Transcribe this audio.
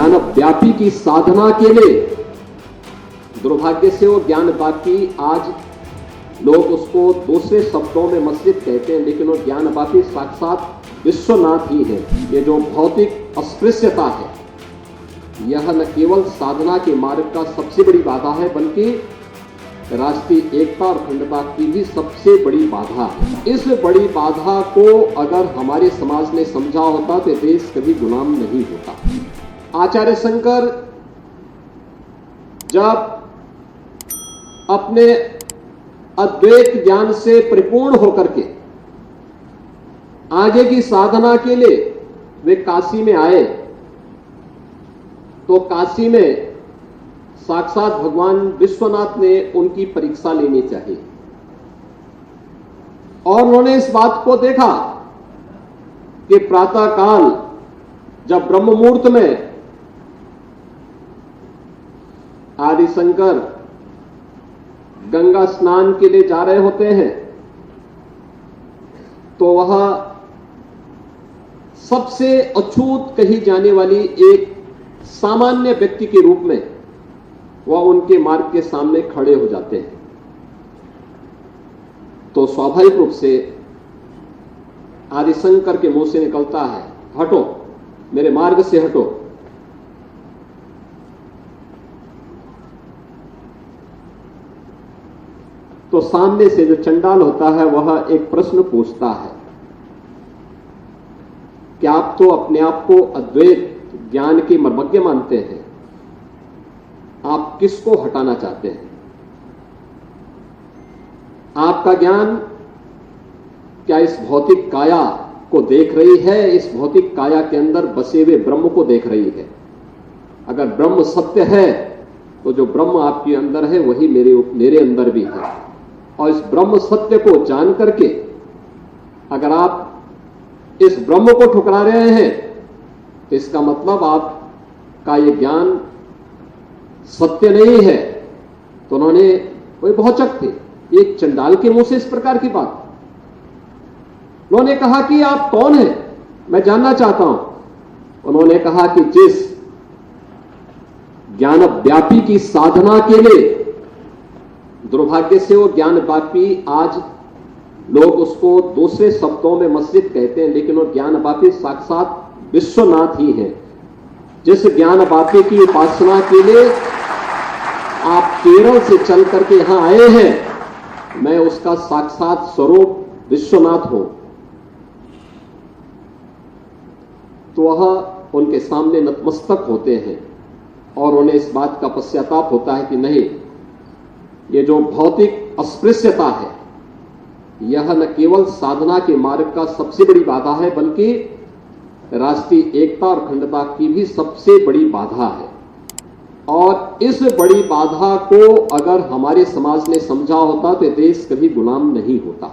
ज्ञान व्यापी की साधना के लिए, दुर्भाग्य से वो ज्ञान व्यापी आज लोग उसको दूसरे शब्दों में मस्जिद कहते हैं, लेकिन वो ज्ञान व्यापी साक्षात विश्वनाथ ही है। ये जो भौतिक अस्पृश्यता है, यह न केवल साधना के मार्ग का सबसे बड़ी बाधा है, बल्कि राष्ट्रीय एकता और अखंडता की भी सबसे बड़ी बाधा है। इस बड़ी बाधा को अगर हमारे समाज ने समझा होता तो देश कभी गुलाम नहीं होता। आचार्य शंकर जब अपने अद्वैत ज्ञान से परिपूर्ण होकर के आगे की साधना के लिए वे काशी में आए, तो काशी में साक्षात भगवान विश्वनाथ ने उनकी परीक्षा लेनी चाहिए और उन्होंने इस बात को देखा कि प्रातः काल जब ब्रह्म मुहूर्त में आदि शंकर गंगा स्नान के लिए जा रहे होते हैं, तो वह सबसे अछूत कही जाने वाली एक सामान्य व्यक्ति के रूप में वह उनके मार्ग के सामने खड़े हो जाते हैं। तो स्वाभाविक रूप से आदिशंकर के मुंह से निकलता है, हटो, मेरे मार्ग से हटो। तो सामने से जो चंडाल होता है वह एक प्रश्न पूछता है कि आप तो अपने आप को अद्वैत ज्ञान के मर्मज्ञ मानते हैं, आप किसको हटाना चाहते हैं? आपका ज्ञान क्या इस भौतिक काया को देख रही है, इस भौतिक काया के अंदर बसे हुए ब्रह्म को देख रही है? अगर ब्रह्म सत्य है तो जो ब्रह्म आपके अंदर है वही मेरे अंदर भी है, और इस ब्रह्म सत्य को जान करके अगर आप इस ब्रह्म को ठुकरा रहे हैं तो इसका मतलब आपका ये ज्ञान सत्य नहीं है। तो उन्होंने, वही भौचक थे, एक चंडाल के मुंह से इस प्रकार की बात। उन्होंने कहा कि आप कौन हैं, मैं जानना चाहता हूं। उन्होंने कहा कि जिस ज्ञान व्यापी की साधना के लिए, दुर्भाग्य से वो ज्ञान व्यापी आज लोग उसको दूसरे शब्दों में मस्जिद कहते हैं, लेकिन वो ज्ञान व्यापी साक्षात विश्वनाथ ही है। जिस ज्ञान व्यापी की उपासना के लिए आप केरल से चल करके यहां आए हैं, मैं उसका साक्षात स्वरूप विश्वनाथ हूं। तो वह उनके सामने नतमस्तक होते हैं और उन्हें इस बात का पश्चाताप होता है कि नहीं, ये जो भौतिक अस्पृश्यता है, यह न केवल साधना के मार्ग का सबसे बड़ी बाधा है, बल्कि राष्ट्रीय एकता और अखंडता की भी सबसे बड़ी बाधा है। और इस बड़ी बाधा को अगर हमारे समाज ने समझा होता तो देश कभी गुलाम नहीं होता।